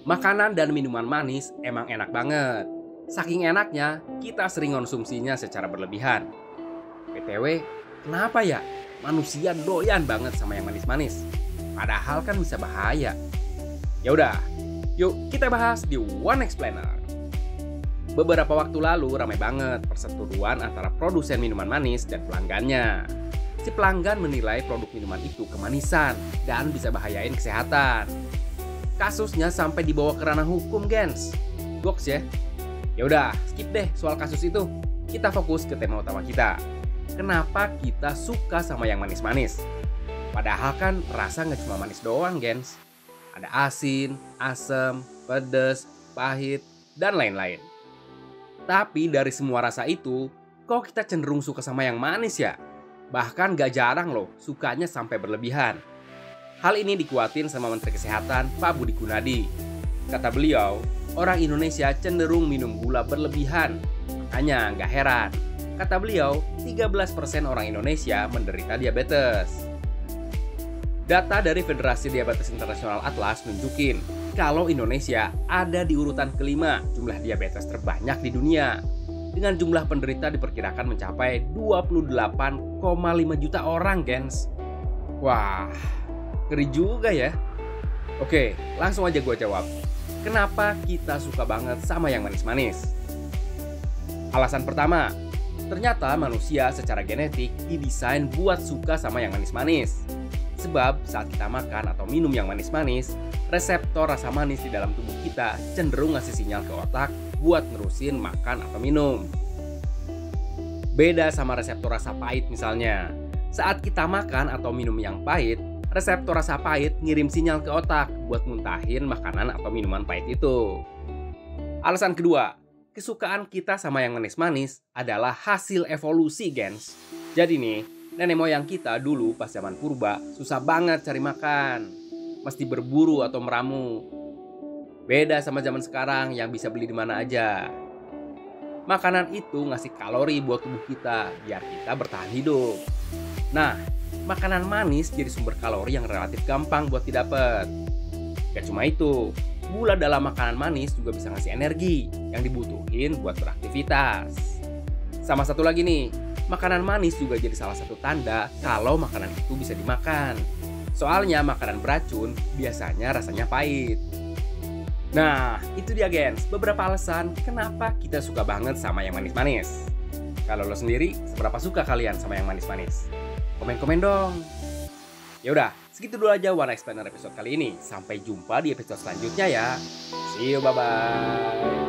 Makanan dan minuman manis emang enak banget. Saking enaknya, kita sering konsumsinya secara berlebihan. BTW, kenapa ya manusia doyan banget sama yang manis-manis? Padahal kan bisa bahaya. Ya udah, yuk kita bahas di One Explainer. Beberapa waktu lalu ramai banget perseteruan antara produsen minuman manis dan pelanggannya. Si pelanggan menilai produk minuman itu kemanisan dan bisa bahayain kesehatan. Kasusnya sampai dibawa ke ranah hukum, gens. Goks ya. Ya udah, skip deh soal kasus itu. Kita fokus ke tema utama kita. Kenapa kita suka sama yang manis-manis? Padahal kan rasa nggak cuma manis doang, gens. Ada asin, asam, pedas, pahit, dan lain-lain. Tapi dari semua rasa itu, kok kita cenderung suka sama yang manis ya? Bahkan gak jarang loh, sukanya sampai berlebihan. Hal ini dikuatin sama Menteri Kesehatan Pak Budi Gunadi. Kata beliau, orang Indonesia cenderung minum gula berlebihan. Makanya gak heran. Kata beliau, 13% orang Indonesia menderita diabetes. Data dari Federasi Diabetes Internasional Atlas nunjukin kalau Indonesia ada di urutan kelima jumlah diabetes terbanyak di dunia. Dengan jumlah penderita diperkirakan mencapai 28,5 juta orang, gens. Wah, ngeri juga ya. Oke, langsung aja gue jawab. Kenapa kita suka banget sama yang manis-manis? Alasan pertama, ternyata manusia secara genetik didesain buat suka sama yang manis-manis. Sebab saat kita makan atau minum yang manis-manis, reseptor rasa manis di dalam tubuh kita cenderung ngasih sinyal ke otak buat nerusin makan atau minum. Beda sama reseptor rasa pahit misalnya. Saat kita makan atau minum yang pahit, reseptor rasa pahit ngirim sinyal ke otak buat muntahin makanan atau minuman pahit itu. Alasan kedua, kesukaan kita sama yang manis-manis adalah hasil evolusi, gens. Jadi nih, nenek moyang kita dulu pas zaman purba susah banget cari makan. Mesti berburu atau meramu. Beda sama zaman sekarang yang bisa beli di mana aja. Makanan itu ngasih kalori buat tubuh kita biar kita bertahan hidup. Nah, makanan manis jadi sumber kalori yang relatif gampang buat didapat. Gak cuma itu, gula dalam makanan manis juga bisa ngasih energi yang dibutuhin buat beraktivitas. Sama satu lagi nih, makanan manis juga jadi salah satu tanda kalau makanan itu bisa dimakan. Soalnya makanan beracun biasanya rasanya pahit. Nah, itu dia, gens, beberapa alasan kenapa kita suka banget sama yang manis-manis. Kalau lo sendiri, seberapa suka kalian sama yang manis-manis? Komen-komen dong. Ya udah, segitu dulu aja One Explainer episode kali ini. Sampai jumpa di episode selanjutnya ya. See you, bye-bye.